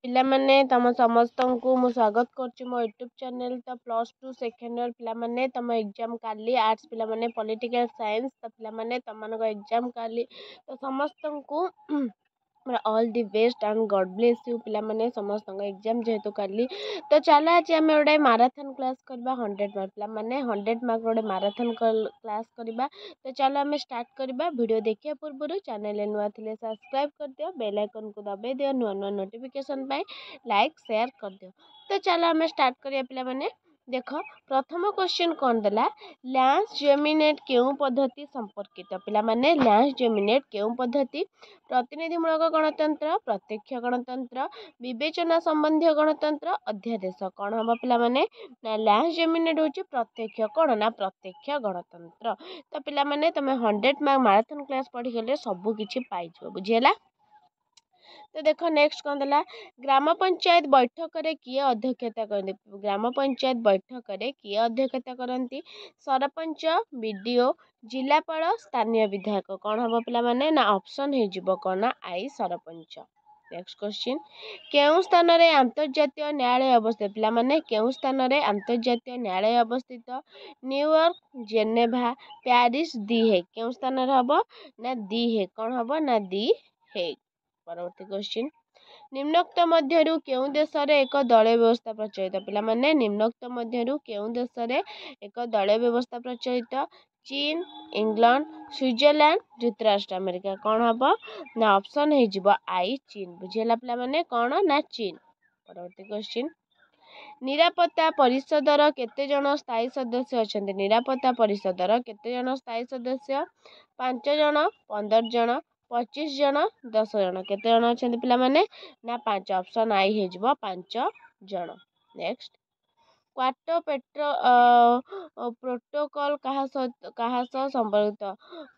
ପିଲାମାନେ ତମ ସମସ୍ତଙ୍କୁ ମୁଁ ସ୍ୱାଗତ କରୁଛି ମୋ ୟୁଟ୍ୟୁବ୍ ଚ୍ୟାନେଲ୍। ତ +2 ସେକେଣ୍ଡ ଇୟର ପିଲାମାନେ ତମ ଏକ୍ଜାମ୍ କାଲି, ଆର୍ଟ୍ସ ପିଲାମାନେ ପଲିଟିକାଲ୍ ସାଇନ୍ସ, ତ ପିଲାମାନେ ତମମାନଙ୍କ ଏକ୍ଜାମ୍ କାଲି, ତ ସମସ୍ତଙ୍କୁ all the best and God bless you. ପିଲାମାନେ ସମସ୍ତଙ୍କ ଏକ୍ଜାମ୍ ଯେହେତୁ କାଲି, ତ ଚାଲ ଆଜି ଆମେ ଗୋଟେ ମାରାଥନ୍ କ୍ଲାସ୍ କରିବା 100 ମାର୍କ। ପିଲାମାନେ 100 ମାର୍କ ଗୋଟେ ମାରାଥନ୍ କ୍ଲାସ୍ କରିବା। ତ ଚାଲ ଆମେ ଷ୍ଟାର୍ଟ କରିବା। ଭିଡ଼ିଓ ଦେଖିବା ପୂର୍ବରୁ ଚ୍ୟାନେଲରେ ନୂଆ ଥିଲେ ସବସ୍କ୍ରାଇବ୍ କରିଦିଅ, ବେଲ୍ ଆଇକନ୍କୁ ଦବାଇ ଦିଅ ନୂଆ ନୂଆ ନୋଟିଫିକେସନ୍ ପାଇଁ, ଲାଇକ୍ ସେୟାର କରିଦିଅ। ତ ଚାଲ ଆମେ ଷ୍ଟାର୍ଟ କରିବା ପିଲାମାନେ। ଦେଖ ପ୍ରଥମ କ୍ୱେଶ୍ଚିନ୍ କ'ଣ ଦେଲା, ଲ୍ୟାନ୍ସ ଜେମିନେଟ୍ କେଉଁ ପଦ୍ଧତି ସମ୍ପର୍କିତ। ପିଲାମାନେ ଲ୍ୟାନ୍ସ ଜେମିନେଟ୍ କେଉଁ ପଦ୍ଧତି? ପ୍ରତିନିଧିମୂଳକ ଗଣତନ୍ତ୍ର, ପ୍ରତ୍ୟକ୍ଷ ଗଣତନ୍ତ୍ର, ବିବେଚନା ସମ୍ବନ୍ଧୀୟ ଗଣତନ୍ତ୍ର, ଅଧ୍ୟାଦେଶ। କ'ଣ ହବ ପିଲାମାନେ? ନା ଲ୍ୟାନ୍ସ ଜେମିନେଟ୍ ହେଉଛି ପ୍ରତ୍ୟକ୍ଷ କ'ଣ ନା ପ୍ରତ୍ୟକ୍ଷ ଗଣତନ୍ତ୍ର। ତ ପିଲାମାନେ ତମେ 100 ମାର୍କ ମାରାଥନ୍ କ୍ଲାସ୍ ପଢ଼ିଗଲେ ସବୁ କିଛି ପାଇଯିବ, ବୁଝିହେଲା। ତ ଦେଖ ନେକ୍ସଟ କ'ଣ ଦେଲା, ଗ୍ରାମ ପଞ୍ଚାୟତ ବୈଠକରେ କିଏ ଅଧ୍ୟକ୍ଷତା କରନ୍ତି? ଗ୍ରାମ ପଞ୍ଚାୟତ ବୈଠକରେ କିଏ ଅଧ୍ୟକ୍ଷତା କରନ୍ତି? ସରପଞ୍ଚ, ବିଡିଓ, ଜିଲ୍ଲାପାଳ, ସ୍ଥାନୀୟ ବିଧାୟକ। କ'ଣ ହବ ପିଲାମାନେ? ନା ଅପସନ୍ ହେଇଯିବ କ'ଣ ନା ଆଇ, ସରପଞ୍ଚ। ନେକ୍ସଟ କ୍ୱେଶ୍ଚିନ୍, କେଉଁ ସ୍ଥାନରେ ଆନ୍ତର୍ଜାତୀୟ ନ୍ୟାୟାଳୟ ଅବସ୍ଥିତ? ପିଲାମାନେ କେଉଁ ସ୍ଥାନରେ ଆନ୍ତର୍ଜାତୀୟ ନ୍ୟାୟାଳୟ ଅବସ୍ଥିତ? ନ୍ୟୁୟର୍କ, ଜେନେଭା, ପ୍ୟାରିସ୍, ଦି ହେଗ୍। କେଉଁ ସ୍ଥାନରେ ହବ? ନା ଦି ହେଗ୍। କ'ଣ ହବ? ନା ଦି ହେଗ୍। ପରବର୍ତ୍ତୀ କ୍ୱେଶ୍ଚିନ୍, ନିମ୍ନୋକ୍ତ ମଧ୍ୟରୁ କେଉଁ ଦେଶରେ ଏକ ଦଳୀୟ ବ୍ୟବସ୍ଥା ପ୍ରଚଳିତ? ପିଲାମାନେ ନିମ୍ନୋକ୍ତ ମଧ୍ୟରୁ କେଉଁ ଦେଶରେ ଏକ ଦଳୀୟ ବ୍ୟବସ୍ଥା ପ୍ରଚଳିତ? ଚୀନ, ଇଂଲଣ୍ଡ, ସୁଇଜରଲ୍ୟାଣ୍ଡ, ଯୁକ୍ତରାଷ୍ଟ୍ର ଆମେରିକା। କ'ଣ ହବ? ନା ଅପସନ୍ ହେଇଯିବ ଆଇ, ଚୀନ। ବୁଝିହେଲା ପିଲାମାନେ? କ'ଣ ନା ଚୀନ। ପରବର୍ତ୍ତୀ କ୍ୱେଶ୍ଚିନ୍, ନିରାପତ୍ତା ପରିଷଦର କେତେ ଜଣ ସ୍ଥାୟୀ ସଦସ୍ୟ ଅଛନ୍ତି? ନିରାପତ୍ତା ପରିଷଦର କେତେ ଜଣ ସ୍ଥାୟୀ ସଦସ୍ୟ? 5 ଜଣ, 15 ଜଣ, 25 ଜଣ, 10 ଜଣ। କେତେ ଜଣ ଅଛନ୍ତି ପିଲାମାନେ? ନା 5। ଅପସନ୍ ଆଇ ହେଇଯିବ 5 ଜଣ। ନେକ୍ସଟ, କ୍ୱାଟୋ ପ୍ରୋଟୋକଲ କାହା ସହ ସମ୍ପର୍କିତ?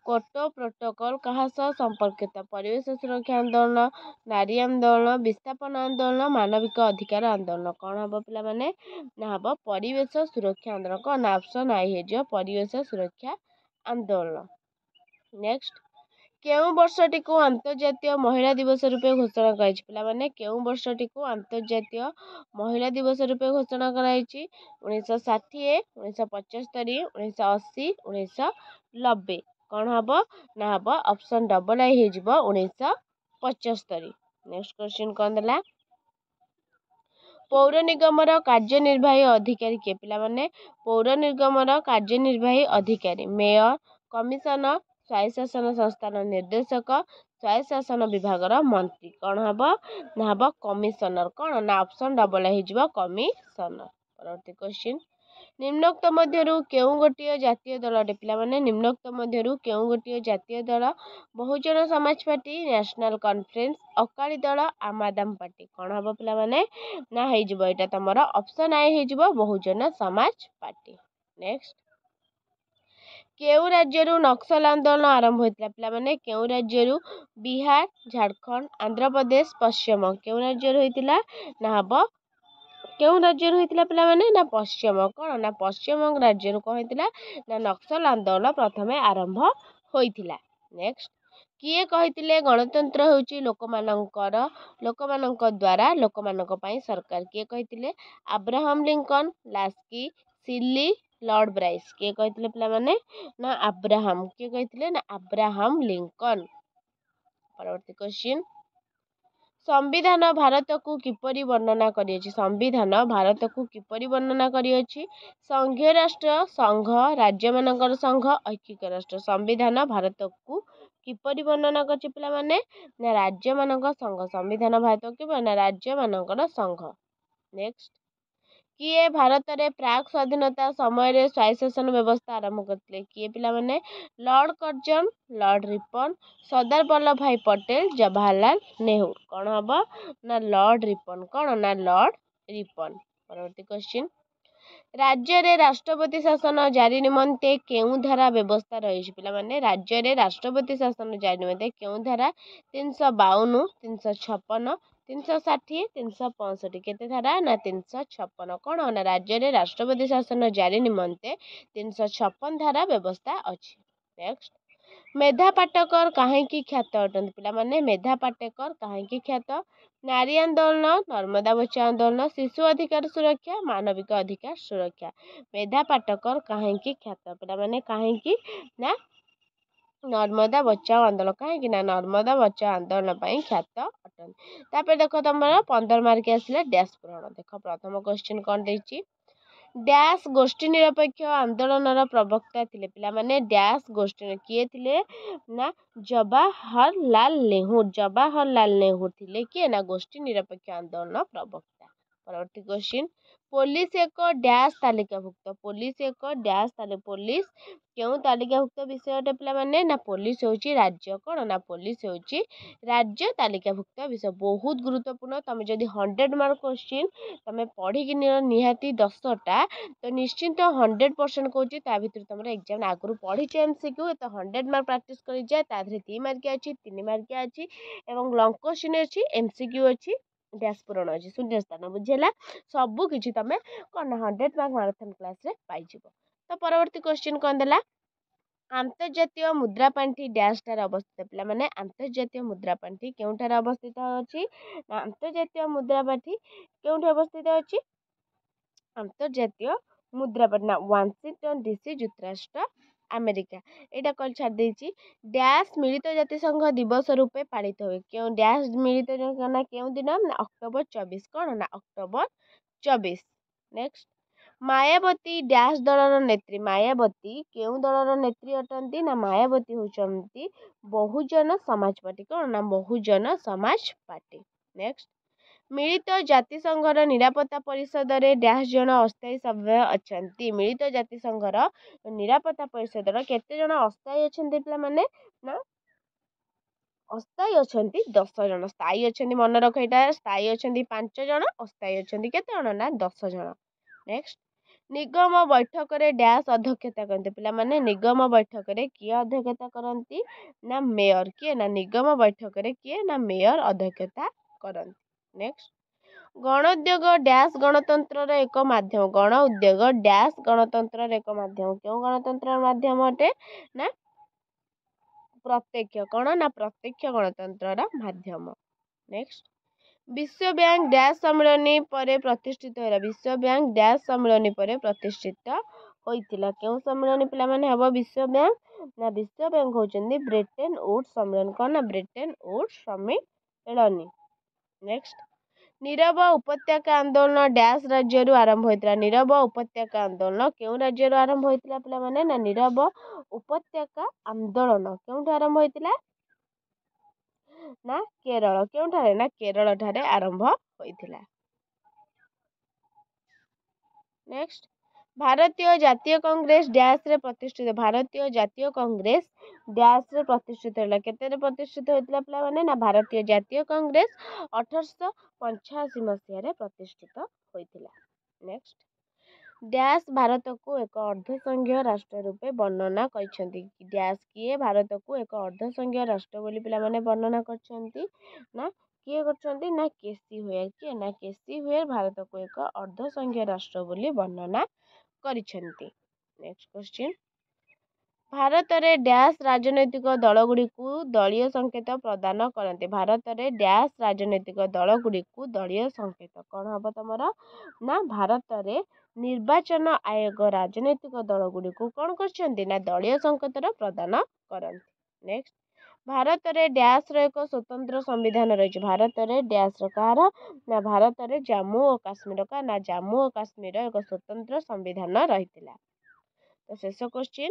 କ୍ୱୋଟୋ ପ୍ରୋଟୋକଲ କାହା ସହ ସମ୍ପର୍କିତ? ପରିବେଶ ସୁରକ୍ଷା ଆନ୍ଦୋଳନ, ନାରୀ ଆନ୍ଦୋଳନ, ବିସ୍ଥାପନ ଆନ୍ଦୋଳନ, ମାନବିକ ଅଧିକାର ଆନ୍ଦୋଳନ। କ'ଣ ହବ ପିଲାମାନେ? ନା ହବ ପରିବେଶ ସୁରକ୍ଷା ଆନ୍ଦୋଳନ। କ'ଣ ନା ଅପସନ୍ ଆଇ ହେଇଯିବ ପରିବେଶ ସୁରକ୍ଷା ଆନ୍ଦୋଳନ। ନେକ୍ସଟ, କେଉଁ ବର୍ଷଟିକୁ ଅନ୍ତର୍ଜାତୀୟ ମହିଳା ଦିବସ ରୂପେ ଘୋଷଣା କରାଯାଇଛି? ପିଲାମାନେ କେଉଁ ବର୍ଷଟିକୁ ଅନ୍ତର୍ଜାତୀୟ ମହିଳା ଦିବସ ରୂପେ ଘୋଷଣା କରାଯାଇଛି? 1960, 1975, 1980, 1990। କ'ଣ ହବ? ନା ହବ ଅପସନ୍ ଡବଲ୍ ଆଇ ହେଇଯିବ 1975। ନେକ୍ସଟ କ୍ୱେଶ୍ଚିନ୍ କ'ଣ ଦେଲା, ପୌର ନିଗମର କାର୍ଯ୍ୟନିର୍ବାହୀ ଅଧିକାରୀ କିଏ? ପିଲାମାନେ ପୌର ନିଗମର କାର୍ଯ୍ୟନିର୍ବାହୀ ଅଧିକାରୀ ମେୟର, କମିଶନର, ସ୍ୱାୟତ୍ତ ଶାସନ ସଂସ୍ଥାର ନିର୍ଦ୍ଦେଶକ, ସ୍ୱାୟତ୍ତ ଶାସନ ବିଭାଗର ମନ୍ତ୍ରୀ। କ'ଣ ହବ? ନା ହବ କମିଶନର। କ'ଣ ନା ଅପସନ୍ ଡବଲ୍ ହେଇଯିବ କମିଶନର। ପରବର୍ତ୍ତୀ କ୍ୱେଶ୍ଚିନ୍, ନିମ୍ନୋକ୍ତ ମଧ୍ୟରୁ କେଉଁ ଗୋଟିଏ ଜାତୀୟ ଦଳଟି? ପିଲାମାନେ ନିମ୍ନୋକ୍ତ ମଧ୍ୟରୁ କେଉଁ ଗୋଟିଏ ଜାତୀୟ ଦଳ? Bahujan Samaj party, national conference, Akali ଦଳ, ଆମ୍ ଆଦମୀ ପାର୍ଟି। କ'ଣ ହବ ପିଲାମାନେ? ନା ହେଇଯିବ ଏଇଟା ତମର ଅପସନ୍ ଆଇ ହେଇଯିବ ବହୁଜନ ସମାଜ ପାର୍ଟି। ନେକ୍ସଟ, କେଉଁ ରାଜ୍ୟରୁ ନକ୍ସଲ ଆନ୍ଦୋଳନ ଆରମ୍ଭ ହୋଇଥିଲା? ପିଲାମାନେ କେଉଁ ରାଜ୍ୟରୁ? ବିହାର, ଝାଡ଼ଖଣ୍ଡ, ଆନ୍ଧ୍ରପ୍ରଦେଶ, ପଶ୍ଚିମବଙ୍ଗ। କେଉଁ ରାଜ୍ୟରୁ ହୋଇଥିଲା? ନା ହବ କେଉଁ ରାଜ୍ୟରୁ ହୋଇଥିଲା ପିଲାମାନେ? ନା ପଶ୍ଚିମବଙ୍ଗ। କ'ଣ ନା ପଶ୍ଚିମବଙ୍ଗ ରାଜ୍ୟରୁ କ'ଣ ହୋଇଥିଲା? ନା ନକ୍ସଲ ଆନ୍ଦୋଳନ ପ୍ରଥମେ ଆରମ୍ଭ ହୋଇଥିଲା। ନେକ୍ସଟ, କିଏ କହିଥିଲେ ଗଣତନ୍ତ୍ର ହେଉଛି ଲୋକମାନଙ୍କ ଦ୍ୱାରା ଲୋକମାନଙ୍କ ପାଇଁ ସରକାର? କିଏ କହିଥିଲେ? ଆବ୍ରାହମ ଲିଙ୍କନ, ଲାସ୍କି, ସିଲି, ଲର୍ଡ ବ୍ରାଇସ୍। କିଏ କହିଥିଲେ ପିଲାମାନେ? ନା ଆବ୍ରାହମ। କିଏ କହିଥିଲେ? ନା ଆବ୍ରାହମ ଲିଙ୍କନ। ପରବର୍ତ୍ତୀ କ୍ୱେଶ୍ଚିନ୍, ସମ୍ବିଧାନ ଭାରତକୁ କିପରି ବର୍ଣ୍ଣନା କରିଅଛି? ସମ୍ବିଧାନ ଭାରତକୁ କିପରି ବର୍ଣ୍ଣନା କରିଅଛି? ସଂଘୀୟ ରାଷ୍ଟ୍ର, ସଂଘ, ରାଜ୍ୟମାନଙ୍କର ସଂଘ, ଐକିକ ରାଷ୍ଟ୍ର। ସମ୍ବିଧାନ ଭାରତକୁ କିପରି ବର୍ଣ୍ଣନା କରିଛି ପିଲାମାନେ? ନା ରାଜ୍ୟମାନଙ୍କ ସଂଘ। ସମ୍ବିଧାନ ଭାରତକୁ କିପରି? ନା ରାଜ୍ୟମାନଙ୍କର ସଂଘ। ନେକ୍ସଟ, କିଏ ଭାରତରେ ପ୍ରାକ୍ ସ୍ୱାଧୀନତା ସମୟରେ ସ୍ୱାୟତ୍ତ ବ୍ୟବସ୍ଥା ଆରମ୍ଭ କରିଥିଲେ? କିଏ ପିଲାମାନେ? Lord Curzon, Lord Ripon, Sardar Vallabhbhai Patel, Jawaharlal Nehru. କ'ଣ ହବ? ନା ଲର୍ଡ ରିପନ। କ'ଣ ନା ଲର୍ଡ ରିପନ। ପରବର୍ତ୍ତୀ କ୍ୱେଶ୍ଚିନ୍, ରାଜ୍ୟରେ ରାଷ୍ଟ୍ରପତି ଶାସନ ଜାରି ନିମନ୍ତେ କେଉଁ ଧାରା ବ୍ୟବସ୍ଥା ରହିଛି? ପିଲାମାନେ ରାଜ୍ୟରେ ରାଷ୍ଟ୍ରପତି ଶାସନ ଜାରି ନିମନ୍ତେ କେଉଁ ଧାରା? 352, 356, 360, 365। କେତେ ଧାରା? ନା 356। କ'ଣ ନା ରାଜ୍ୟରେ ରାଷ୍ଟ୍ରପତି ଶାସନ ଜାରି ନିମନ୍ତେ 356 ଧାରା ବ୍ୟବସ୍ଥା ଅଛି। ନେକ୍ସଟ, मेधा पाटकर कहीं ख्यात अटंती पिलामाने मेधा पाटकर कहीं ख्यात नारी आंदोलन नर्मदा बचाओ आंदोलन शिशु अधिकार सुरक्षा मानविक अधिकार सुरक्षा मेधा पाटकर कहीं ख्यात पिलामाने कहीं ना नर्मदा बचाओ आंदोलन कहीं ना नर्मदा बचाओ आंदोलन ख्यात अटंती तापर देख तुम 15 मार्क आसला डैश पूरण देख प्रथम क्वेश्चन कौन देछि डैश गोष्ठी निरपेक्ष आंदोलन प्रवक्ता थिले पिला माने डैश गोष्ठी किए थिले ना जवाहरलाल नेहरू थिले किए ना गोष्ठी निरपेक्ष आंदोलन प्रवक्ता। परवर्ती क्वेश्चन पुलिस एक डैश तालिकाभुक्त पुलिस एक डैश पुलिस क्यों तालिकाभुक्त विषय पिला माने ना पुलिस होची राज्य कौन ना पुलिस होची राज्य तालिकाभुक्त विषय बहुत गुरुत्वपूर्ण तुम जदि 100 मार्क क्वेश्चन तुम पढ़ी निहाती 10टा तो निश्चिंत 100% कहूँ ता भर तुम एग्जाम आगु पढ़ी एमसीक्यू तो 100 मार्क प्राक्ट कर जाए ता 3 मार्किया अच्छी 3 मार्किया अच्छी और लंग क्वेश्चन अच्छी एमसीक्यू अच्छी डैश पूरण अच्छी शून्य स्थान बुझेगा सबू किसी तुम कौन 100 मार्क मैराथन क्लास रे पाइज। तो परवर्ती क्वेश्चन कौन देला आंतर्जातीय मुद्रा पांठि डैश ठार अवस्थित पिला माने आंतर्जातीय मुद्रा पांठि केउठार अवस्थित अछि आंतर्जातीय मुद्रा पांठि केउठी अवस्थित अछि अंतर्जातीय मुद्रा पांठि वाशिंगटन डीसी जुक्तराष्ट्र अमेरिका एटा कल छाड़ देछि डैश मिलित जातिसंघ दिवस रूपे पालित हुए क्यों डैश मिलित ना केउं दिन ना अक्टोबर 24 कौन ना अक्टोबर 24। नेक्स्ट मायावती डैश दलर नेत्री मायावती केउं दलर नेत्री अटंती ना मायावती होचंती बहुजन समाज पार्टी कौन ना बहुजन समाज पार्टी। नेक्स्ट मिलित जातिसंघर निरापत्ता परिषद रे डैश जन अस्थायी सभ्य अछंती मिलित जातिसंघर निरापत्ता परिषद केते जन अस्थायी अछंती पिला माने ना अस्थायी अछंती 10 जन स्थायी अछंती मन रख एटा स्थायी अछंती 5 जन अस्थायी अछंती केते जन ना 10 जन। नेक्स्ट निगम बैठक रे डैश अध्यक्षता करते पिला माने निगम बैठक रे किए अध्यक्षता करंती ना मेयर किए ना निगम बैठक रे किए ना मेयर अध्यक्षता करंती। नेक्स्ट गण उद्योग डैश गणतंत्र एक माध्यम गण उद्योग डैश गणतंत्र एक माध्यम क्यों गणतंत्र माध्यम अटे ना प्रत्यक्ष कौन ना प्रत्यक्ष गणतंत्र माध्यम। नेक्स्ट विश्व बैंक डैश सम्मेलन पर प्रतिष्ठित होला विश्व बैंक डैश सम्मेलन पर प्रतिष्ठित होइतिला क्यों सम्मेलन पिला माने हबो विश्व बैंक ना विश्व बैंक होचंदी ब्रेटन वुड्स सम्मेलन कौन ना ब्रेटन वुड्स सम्मेलन। नेक्स्ट नीरव उपत्यका आंदोलन डैश राज्य आरंभ होता नीरव उपत्यका आंदोलन क्यों राज्य आरंभ होता पिला माने ना नीरव उपत्यका आंदोलन क्यों आरंभ होता ना केरल क्यों ठारे ना केरल ठारे आरंभ होता। नेक्स्ट भारतीय जातीय कांग्रेस डैश रे प्रतिष्ठित भारतीय जातीय कांग्रेस डैश रे प्रतिष्ठित होला केते प्रतिष्ठित होइतला पिला माने ना भारतीय जातीय कांग्रेस 1885 मसीह रे प्रतिष्ठित होइतिला। नेक्स्ट डैश भारत को एक अर्धसंघीय राष्ट्र रूपे वर्णना करछंती डैश किए भारत को एक अर्धसंघीय राष्ट्र बोली पिला माने वर्णना करछंती ना किए करछंती ना केसी हुए किए ना केसी हुए भारत को एक अर्धसंघीय राष्ट्र बोली वर्णना करछंती। नेक्स्ट क्वेश्चन भारत रे डैश राजनैतिक दल गुडी को दलीय संकेत प्रदान करते भारत रे डैश राजनैतिक दल गुडी को दलीय संकेत कौन हम तुम ना भारत रे निर्वाचन आयोग राजनैतिक दल गुडी को कौन कर दलीय संकेत प्रदान करते। नेक्स्ट भारत रे डैश रो एक स्वतंत्र संविधान रही भारत रे डैश कार ना भारत रे जम्मू और काश्मीर का ना जम्मू और काश्मीर एक स्वतंत्र संविधान रही। तो शेष क्वेश्चन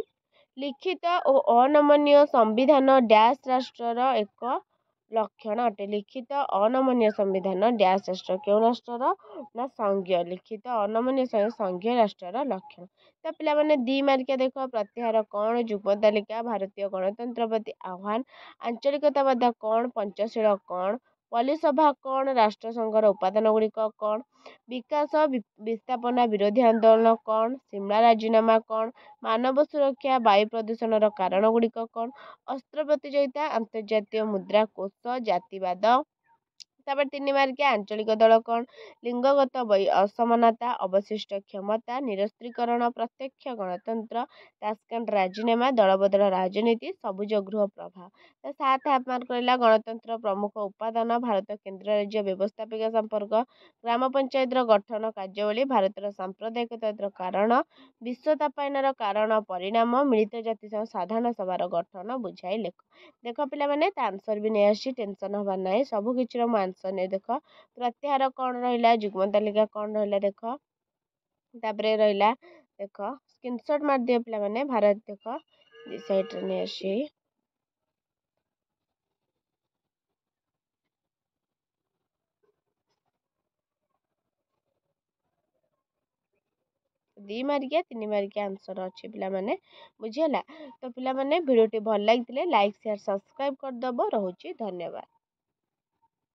लिखित और अनमनीय संविधान डैश राष्ट्र एक लक्षण अटे लिखित अनमनीय संविधान डैश राष्ट्र क्यों राष्ट्र ना संघीय लिखित अनमनीय संघीय राष्ट्र लक्षण। तो पिला माने 2 मार्किया देख प्रत्याहार कौन युग्म तालिका भारतीय गणतंत्र प्रति आह्वान आंचलिकतावाद कौन पंचशील कौन पलिसभा कौन राष्ट्रसंघर उपादान गुड़िक कौन विकास विस्थापना विरोधी आंदोलन कौन सिमला राजीनामा कौन मानव सुरक्षा वायु प्रदूषण कारण गुड़िक कौन अस्त्र प्रतियोगिता अंतर्जातीय मुद्रा कोष जातिवाद ତାପରେ 3 ମାର୍କିଆ ଆଞ୍ଚଳିକ ଦଳ କ'ଣ? ଲିଙ୍ଗଗତ ଅସମାନତା, ଅବଶିଷ୍ଟ କ୍ଷମତା, ନିରସ୍ତ୍ରୀକରଣ, ପ୍ରତ୍ୟକ୍ଷ ଗଣତନ୍ତ୍ର, ତାସ୍କେଣ୍ଟ ରାଜିନାମା, ଦଳବଦଳ ରାଜନୀତି, ସବୁଜ ଗୃହ ପ୍ରଭାବ। ତ 7 ହାଫ୍ ମାର୍କ ରହିଲା ଗଣତନ୍ତ୍ର ପ୍ରମୁଖ ଉପାଦାନ, ଭାରତ କେନ୍ଦ୍ର ରାଜ୍ୟ ବ୍ୟବସ୍ଥାପିକା ସମ୍ପର୍କ, ଗ୍ରାମ ପଞ୍ଚାୟତର ଗଠନ କାର୍ଯ୍ୟାବଳୀ, ଭାରତର ସାମ୍ପ୍ରଦାୟିକତାର କାରଣ, ବିଶ୍ୱ ତାପାୟନର କାରଣ ପରିଣାମ, ମିଳିତ ଜାତିସଂଘ ସାଧାରଣ ସଭାର ଗଠନ ବୁଝାଇ ଲେଖ। ଦେଖ ପିଲାମାନେ ତା ଆନ୍ସର ବି ନେଇ ଆସିଛି, ଟେନସନ୍ ହବାର ନାହିଁ। ସବୁ କିଛିର ମୁଁ ଆନ୍ସର ନେଇ ଦେଖ। ପ୍ରତ୍ୟାହାର କ'ଣ ରହିଲା, ଯୁଗ୍ମ ତାଲିକା କ'ଣ ରହିଲା ଦେଖ। ତାପରେ ରହିଲା ଦେଖ ସ୍କ୍ରିନଶଟ୍ ମାରିଦିଅ ପିଲାମାନେ। ଭାରତ ଦେଖ ଦି ସାଇଡ଼ରେ ନେଇ ଆସିଛି। ଦି ମାର୍କିଆ 3 ମାର୍କିଆ ଆନ୍ସର ଅଛି ପିଲାମାନେ, ବୁଝିହେଲା। ତ ପିଲାମାନେ ଭିଡ଼ିଓଟି ଭଲ ଲାଗିଥିଲେ ଲାଇକ୍ ସେୟାର ସବସ୍କ୍ରାଇବ୍ କରିଦେବ। ରହୁଛି, ଧନ୍ୟବାଦ।